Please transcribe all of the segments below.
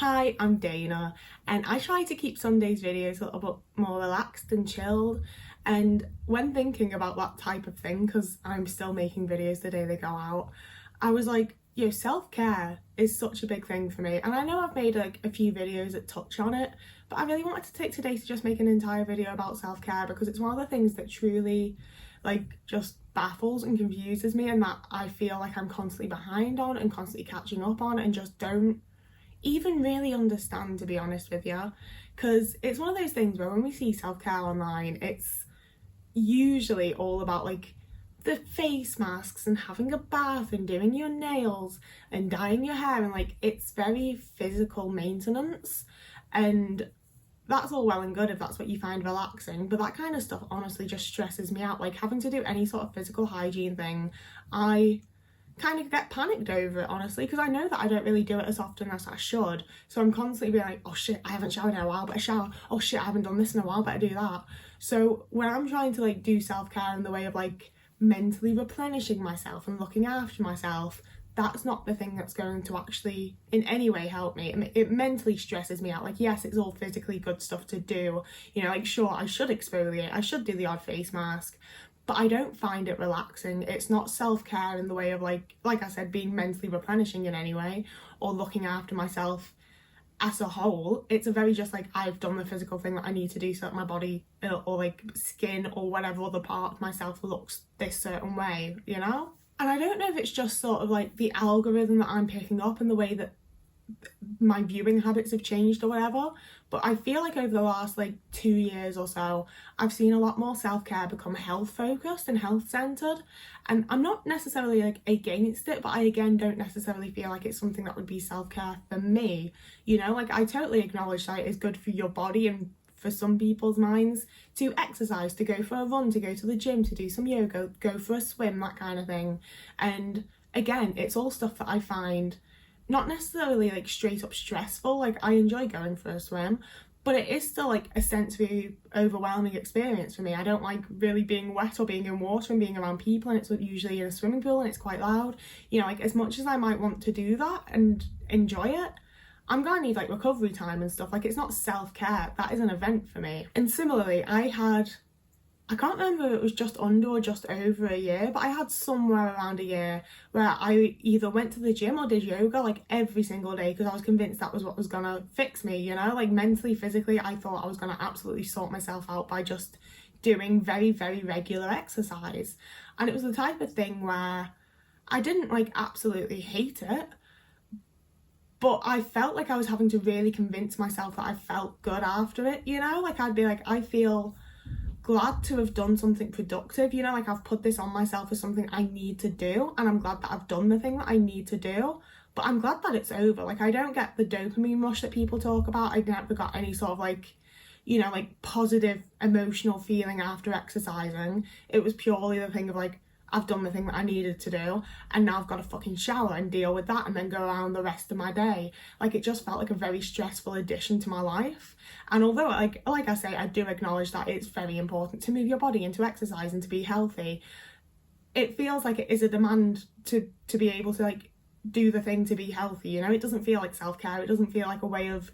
Hi, I'm Dana, and I try to keep Sunday's videos a little bit more relaxed and chilled. And when thinking about that type of thing, because I'm still making videos the day they go out, I was like, self-care is such a big thing for me. And I know I've made like a few videos that touch on it, but I really wanted to take today to just make an entire video about self-care because it's one of the things that truly just baffles and confuses me, and that I feel like I'm constantly behind on and constantly catching up on and just don't even really understand, to be honest with you. Because it's one of those things where when we see self-care online, it's usually all about like the face masks and having a bath and doing your nails and dyeing your hair, and like it's very physical maintenance, and that's all well and good if that's what you find relaxing, but that kind of stuff honestly just stresses me out. Like having to do any sort of physical hygiene thing, I kind of get panicked over it, honestly, because I know that I don't really do it as often as I should. So I'm constantly being like, oh shit, I haven't showered in a while, better shower. Oh shit, I haven't done this in a while, better do that. So when I'm trying to like do self-care in the way of like mentally replenishing myself and looking after myself, that's not the thing that's going to actually in any way help me. It mentally stresses me out. Like, yes, it's all physically good stuff to do, like sure, I should exfoliate, I should do the odd face mask, but I don't find it relaxing. It's not self-care in the way of like I said, being mentally replenishing in any way or looking after myself as a whole. It's a very just like, I've done the physical thing that I need to do so that my body or like skin or whatever other part of myself looks this certain way, And I don't know if it's just sort of like the algorithm that I'm picking up and the way that my viewing habits have changed or whatever, but I feel like over the last like 2 years or so, I've seen a lot more self-care become health focused and health centered. And I'm not necessarily like against it, but I again don't necessarily feel like it's something that would be self-care for me. Like I totally acknowledge that it is good for your body and for some people's minds to exercise, to go for a run, to go to the gym, to do some yoga, go for a swim, that kind of thing. And again, it's all stuff that I find not necessarily like straight up stressful. Like I enjoy going for a swim, but it is still like a sensory overwhelming experience for me. I don't like really being wet or being in water and being around people, and it's usually in a swimming pool and it's quite loud. Like as much as I might want to do that and enjoy it, I'm gonna need like recovery time and stuff. Like it's not self-care, that is an event for me. And similarly, I can't remember if it was just under or just over a year, but I had somewhere around a year where I either went to the gym or did yoga like every single day because I was convinced that was what was gonna fix me, like mentally, physically. I thought I was gonna absolutely sort myself out by just doing very, very regular exercise. And it was the type of thing where I didn't like absolutely hate it, but I felt like I was having to really convince myself that I felt good after it, like I'd be like, I feel glad to have done something productive, like I've put this on myself as something I need to do, and I'm glad that I've done the thing that I need to do, but I'm glad that it's over. Like I don't get the dopamine rush that people talk about. I never got any sort of like positive emotional feeling after exercising. It was purely the thing of like, I've done the thing that I needed to do, and now I've got to fucking shower and deal with that and then go around the rest of my day. Like it just felt like a very stressful addition to my life. And although like I say, I do acknowledge that it's very important to move your body and to exercise and to be healthy, it feels like it is a demand to be able to like do the thing to be healthy. It doesn't feel like self-care. It doesn't feel like a way of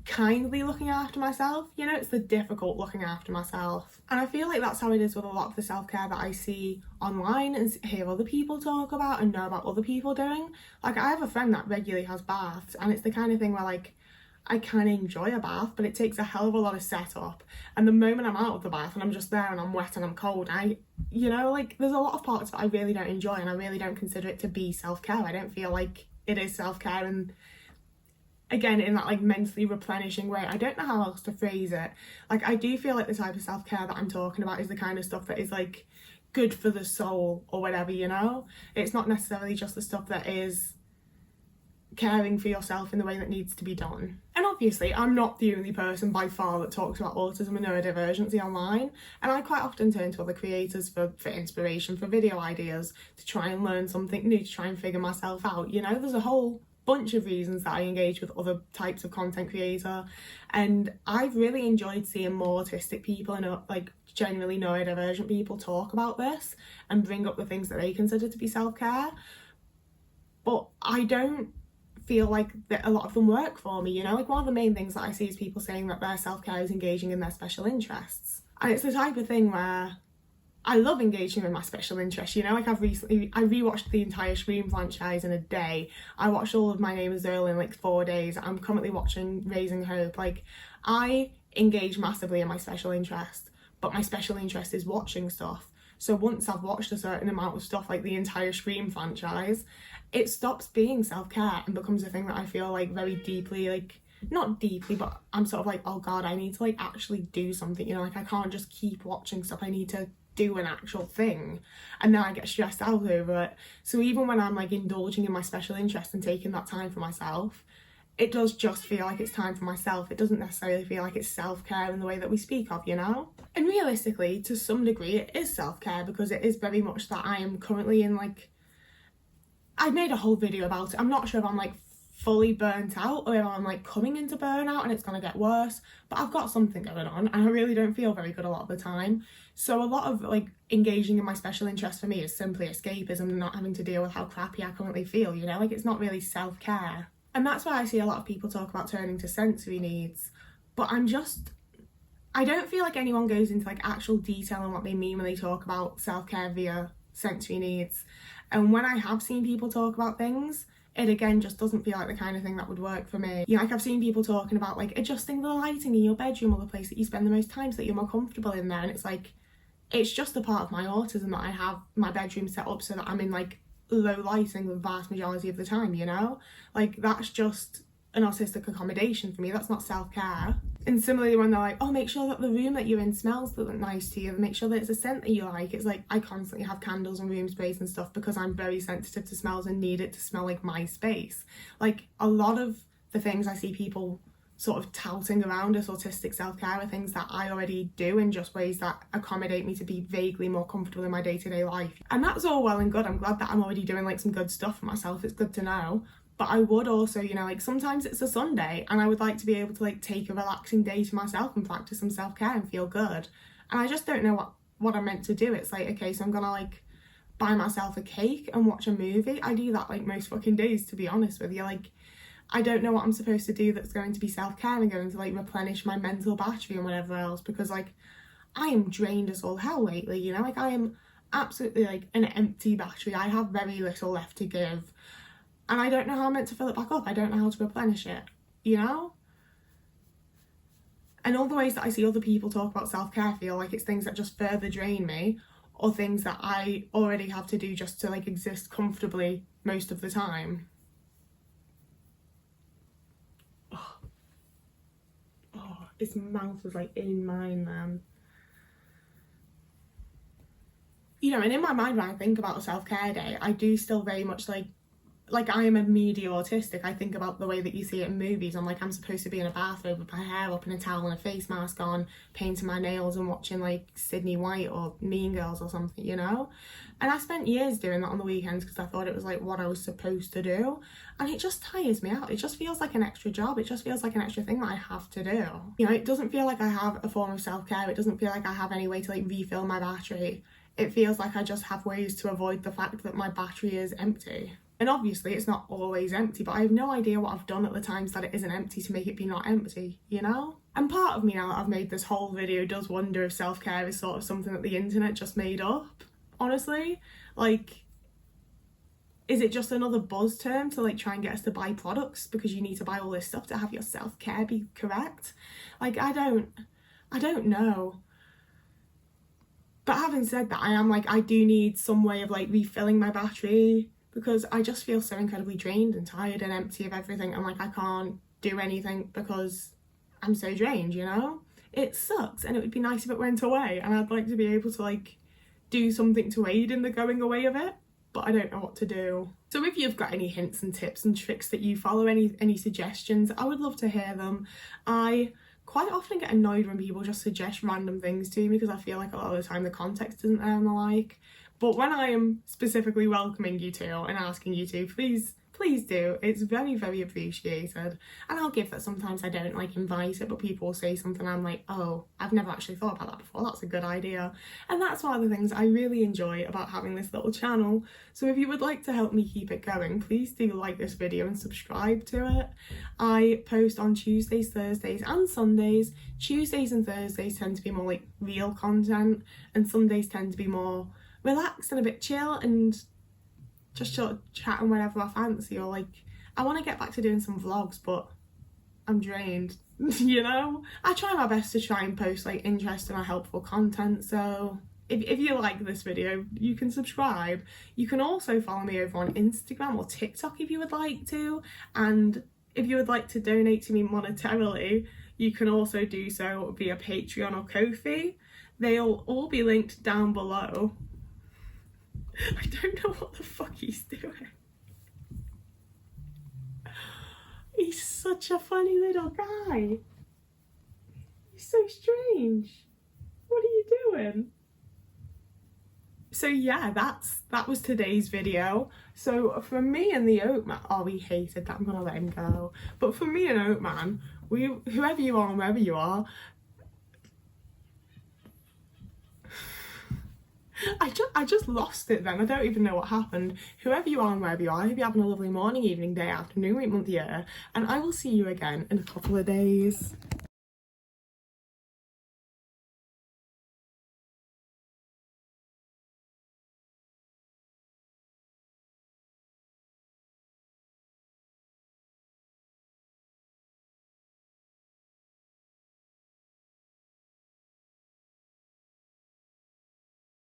kindly looking after myself. It's the difficult looking after myself. And I feel like that's how it is with a lot of the self-care that I see online and hear other people talk about and know about other people doing. Like I have a friend that regularly has baths, and it's the kind of thing where like I kind of enjoy a bath, but it takes a hell of a lot of setup, and the moment I'm out of the bath and I'm just there and I'm wet and I'm cold, like there's a lot of parts that I really don't enjoy, and I really don't consider it to be self-care. I don't feel like it is self-care, and again, in that like mentally replenishing way, I don't know how else to phrase it. Like I do feel like the type of self-care that I'm talking about is the kind of stuff that is like good for the soul or whatever, It's not necessarily just the stuff that is caring for yourself in the way that needs to be done. And obviously I'm not the only person by far that talks about autism and neurodivergency online, and I quite often turn to other creators for inspiration, for video ideas, to try and learn something new, to try and figure myself out. There's a whole bunch of reasons that I engage with other types of content creator, and I've really enjoyed seeing more autistic people and like generally neurodivergent people talk about this and bring up the things that they consider to be self-care. But I don't feel like that a lot of them work for me, you know? Like one of the main things that I see is people saying that their self-care is engaging in their special interests. And it's the type of thing where I love engaging with my special interests, you know? Like I rewatched the entire Scream franchise in a day. I watched all of My Name is Earl in like 4 days. I'm currently watching Raising Hope. Like I engage massively in my special interest, but my special interest is watching stuff. So once I've watched a certain amount of stuff, like the entire Scream franchise, it stops being self-care and becomes a thing that I feel like very deeply, like, not deeply, but I'm sort of like, oh God, I need to like actually do something, you know, like I can't just keep watching stuff, I need to do an actual thing, and then I get stressed out over it. So even when I'm like indulging in my special interest and taking that time for myself, it does just feel like it's time for myself. It doesn't necessarily feel like it's self-care in the way that we speak of, you know? And realistically, to some degree, it is self-care because it is very much that I am currently in like, I made a whole video about it. I'm not sure if I'm like fully burnt out or if I'm like coming into burnout and it's gonna get worse, but I've got something going on and I really don't feel very good a lot of the time. So a lot of like engaging in my special interest for me is simply escapism and not having to deal with how crappy I currently feel, you know? Like it's not really self-care. And that's why I see a lot of people talk about turning to sensory needs, but I don't feel like anyone goes into like actual detail on what they mean when they talk about self-care via sensory needs. And when I have seen people talk about things, it again just doesn't feel like the kind of thing that would work for me. You know, like I've seen people talking about like adjusting the lighting in your bedroom or the place that you spend the most time so that you're more comfortable in there, and it's like, it's just a part of my autism that I have my bedroom set up so that I'm in like low lighting the vast majority of the time, you know? Like that's just an autistic accommodation for me. That's not self-care. And similarly when they're like, oh, make sure that the room that you're in smells nice to you, make sure that it's a scent that you like, it's like I constantly have candles and room sprays and stuff because I'm very sensitive to smells and need it to smell like my space. Like a lot of the things I see people sort of touting around as autistic self-care are things that I already do in just ways that accommodate me to be vaguely more comfortable in my day-to-day life. And that's all well and good. I'm glad that I'm already doing like some good stuff for myself. It's good to know. But I would also, you know, like sometimes it's a Sunday and I would like to be able to like take a relaxing day to myself and practice some self-care and feel good. And I just don't know what I'm meant to do. It's like, okay, so I'm gonna like buy myself a cake and watch a movie. I do that like most fucking days, to be honest with you. Like I don't know what I'm supposed to do that's going to be self-care and going to like replenish my mental battery and whatever else, because like I am drained as all hell lately, you know? Like I am absolutely like an empty battery. I have very little left to give. And I don't know how I'm meant to fill it back up. I don't know how to replenish it, you know? And all the ways that I see other people talk about self-care feel like it's things that just further drain me, or things that I already have to do just to like exist comfortably most of the time. Oh, his mouth was like in mine then. You know, and in my mind when I think about a self-care day, I do still very much like I am a media autistic. I think about the way that you see it in movies. I'm like, I'm supposed to be in a bathrobe with my hair up in a towel and a face mask on, painting my nails and watching like Sydney White or Mean Girls or something, you know? And I spent years doing that on the weekends because I thought it was like what I was supposed to do. And it just tires me out. It just feels like an extra job. It just feels like an extra thing that I have to do. You know, it doesn't feel like I have a form of self-care. It doesn't feel like I have any way to like refill my battery. It feels like I just have ways to avoid the fact that my battery is empty. And obviously it's not always empty, but I have no idea what I've done at the times that it isn't empty to make it be not empty, you know? And part of me now that I've made this whole video does wonder if self-care is sort of something that the internet just made up, honestly. Like, is it just another buzz term to like try and get us to buy products because you need to buy all this stuff to have your self-care be correct? Like, I don't know. But having said that, I do need some way of like refilling my battery, because I just feel so incredibly drained and tired and empty of everything, and like I can't do anything because I'm so drained, you know? It sucks, and it would be nice if it went away, and I'd like to be able to like do something to aid in the going away of it, but I don't know what to do. So if you've got any hints and tips and tricks that you follow, any suggestions, I would love to hear them. I quite often get annoyed when people just suggest random things to me because I feel like a lot of the time the context isn't there and the like. But when I am specifically welcoming you to and asking you to, please please do. It's very, very appreciated. And I'll give that sometimes I don't like invite it, but people will say something I'm like, oh, I've never actually thought about that before, that's a good idea. And that's one of the things I really enjoy about having this little channel. So if you would like to help me keep it going, please do like this video and subscribe to it. I post on Tuesdays, Thursdays and Sundays. Tuesdays and Thursdays tend to be more like real content, and Sundays tend to be more relaxed and a bit chill and just sort of chatting whenever I fancy, or like I want to get back to doing some vlogs, but I'm drained, you know? I try my best to try and post like interesting or helpful content, so if you like this video, you can subscribe. You can also follow me over on Instagram or TikTok if you would like to, and if you would like to donate to me monetarily, you can also do so via Patreon or Ko-fi. They'll all be linked down below. I don't know what the fuck he's doing. He's such a funny little guy. He's so strange. What are you doing? So yeah, that was today's video. So for me and the Oat Man, oh, he hated that, I'm gonna let him go. But for me and Oat Man, whoever you are and wherever you are, I just lost it then. I don't even know what happened. Whoever you are and wherever you are, I hope you're having a lovely morning, evening, day, afternoon, week, month, year, and I will see you again in a couple of days.